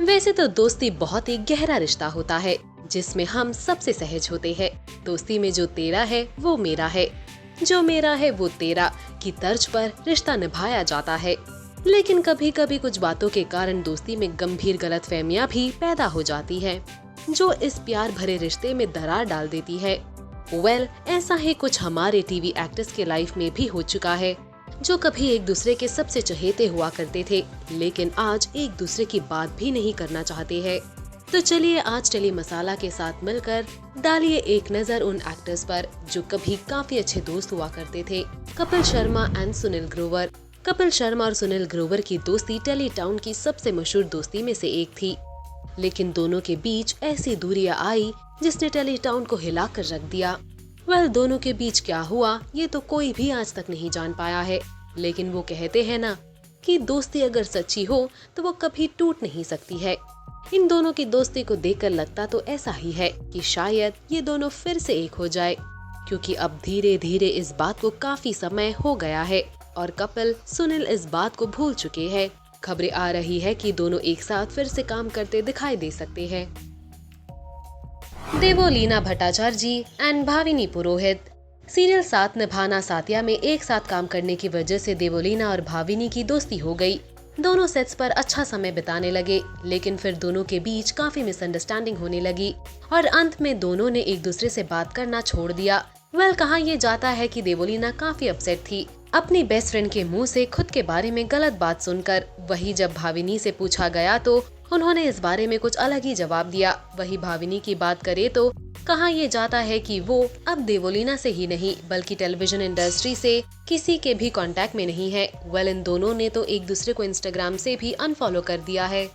वैसे तो दोस्ती बहुत ही गहरा रिश्ता होता है जिसमें हम सबसे सहज होते हैं। दोस्ती में जो तेरा है वो मेरा है, जो मेरा है वो तेरा की तर्ज पर रिश्ता निभाया जाता है। लेकिन कभी कभी कुछ बातों के कारण दोस्ती में गंभीर गलतफहमियां भी पैदा हो जाती है, जो इस प्यार भरे रिश्ते में दरार डाल देती है। ऐसा ही कुछ हमारे टीवी एक्टर्स के लाइफ में भी हो चुका है, जो कभी एक दूसरे के सबसे चहेते हुआ करते थे, लेकिन आज एक दूसरे की बात भी नहीं करना चाहते हैं। तो चलिए आज टेली मसाला के साथ मिलकर डालिए एक नजर उन एक्टर्स पर जो कभी काफी अच्छे दोस्त हुआ करते थे, कपिल शर्मा एंड सुनील ग्रोवर। कपिल शर्मा और सुनील ग्रोवर की दोस्ती टेली टाउन की सबसे मशहूर दोस्ती में से एक थी, लेकिन दोनों के बीच ऐसी दूरियां आई जिसने टेली टाउन को हिला कर रख दिया। दोनों के बीच क्या हुआ ये तो कोई भी आज तक नहीं जान पाया है, लेकिन वो कहते हैं ना कि दोस्ती अगर सच्ची हो तो वो कभी टूट नहीं सकती है। इन दोनों की दोस्ती को देखकर लगता तो ऐसा ही है कि शायद ये दोनों फिर से एक हो जाए, क्योंकि अब धीरे धीरे इस बात को काफी समय हो गया है और कपिल सुनील इस बात को भूल चुके हैं। खबरें आ रही है कि दोनों एक साथ फिर से काम करते दिखाई दे सकते हैं। Devoleena Bhattacharya and Bhavini Purohit. Serial साथ निभाना साथिया में एक साथ काम करने की वजह से देवोलीना और भाविनी की दोस्ती हो गई। दोनों सेट्स पर अच्छा समय बिताने लगे, लेकिन फिर दोनों के बीच काफी मिसअंडरस्टैंडिंग होने लगी और अंत में दोनों ने एक दूसरे से बात करना छोड़ दिया। कहा ये जाता है कि देवोलीना काफी अपसेट थी अपनी बेस्ट फ्रेंड के मुंह से खुद के बारे में गलत बात सुनकर। वही जब भाविनी से पूछा गया तो उन्होंने इस बारे में कुछ अलग ही जवाब दिया। वही भाविनी की बात करे तो कहा यह जाता है कि वो अब देवोलीना से ही नहीं बल्कि टेलीविजन इंडस्ट्री से किसी के भी कांटेक्ट में नहीं है। इन दोनों ने तो एक दूसरे को इंस्टाग्राम से भी अनफॉलो कर दिया है।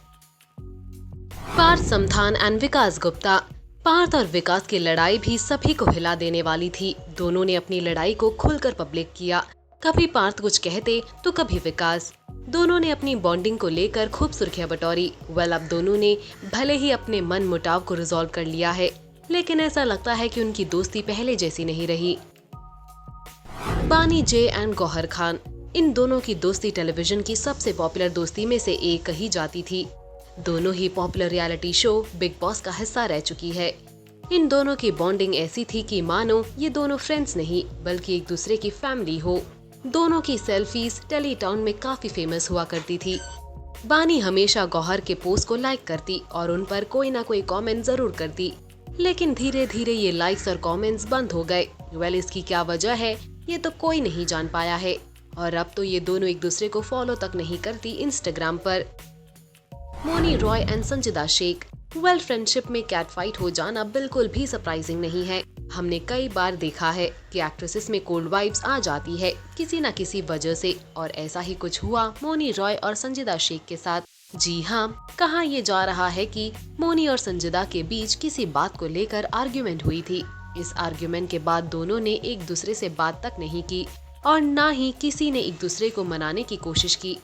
पार्थ समथान एंड विकास गुप्ता। पार्थ और विकास की लड़ाई भी सभी को हिला देने वाली थी। दोनों ने अपनी लड़ाई को खुलकर पब्लिक किया, कभी पार्थ कुछ कहते तो कभी विकास। दोनों ने अपनी बॉन्डिंग को लेकर खूब सुर्खियां बटोरी। अब दोनों ने भले ही अपने मन मुटाव को रिजॉल्व कर लिया है, लेकिन ऐसा लगता है कि उनकी दोस्ती पहले जैसी नहीं रही। बानी जे एंड गौहर खान। इन दोनों की दोस्ती टेलीविजन की सबसे पॉपुलर दोस्ती में से एक कही जाती थी। दोनों ही popular reality show Bigg Boss का हिस्सा रह चुकी है। इन दोनों की बॉन्डिंग ऐसी थी कि मानो ये दोनों फ्रेंड्स नहीं बल्कि एक दूसरे की फैमिली हो। दोनों की सेल्फीज टेली टाउन में काफी फेमस हुआ करती थी। बानी हमेशा गौहर के पोस्ट को लाइक करती और उन पर कोई ना कोई कमेंट जरूर करती, लेकिन धीरे धीरे ये लाइक्स और कमेंट्स बंद हो गए। इसकी क्या वजह है ये तो कोई नहीं जान पाया है और अब तो ये दोनों एक दूसरे को फॉलो तक नहीं करती इंस्टाग्राम पर। मोनी रॉय एंड संजिदा शेख। फ्रेंडशिप में कैट फाइट हो जाना बिल्कुल भी सरप्राइजिंग नहीं है। हमने कई बार देखा है कि एक्ट्रेसेस में कोल्ड वाइब्स आ जाती है किसी न किसी वजह से, और ऐसा ही कुछ हुआ मोनी रॉय और संजिदा शेख के साथ। जी हाँ, कहा यह जा रहा है कि मोनी और संजिदा के बीच किसी बात को लेकर आर्ग्यूमेंट हुई थी। इस आर्ग्यूमेंट के बाद दोनों ने एक दूसरे से बात तक नहीं की और न ही किसी ने एक दूसरे को मनाने की कोशिश की।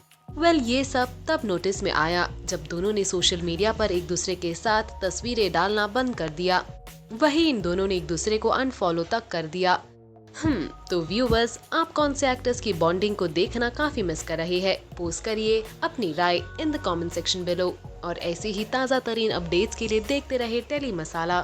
ये सब तब नोटिस में आया जब दोनों ने सोशल मीडिया पर एक दूसरे के साथ तस्वीरें डालना बंद कर दिया। वही इन दोनों ने एक दूसरे को अनफॉलो तक कर दिया। तो व्यूवर्स, आप कौन से एक्टर्स की बॉन्डिंग को देखना काफी मिस कर रहे हैं? पोस्ट करिए अपनी राय in the comment section below और ऐसी ही ताज़ा तरीन अपडेट्स के लिए देखते रहे टेली मसाला।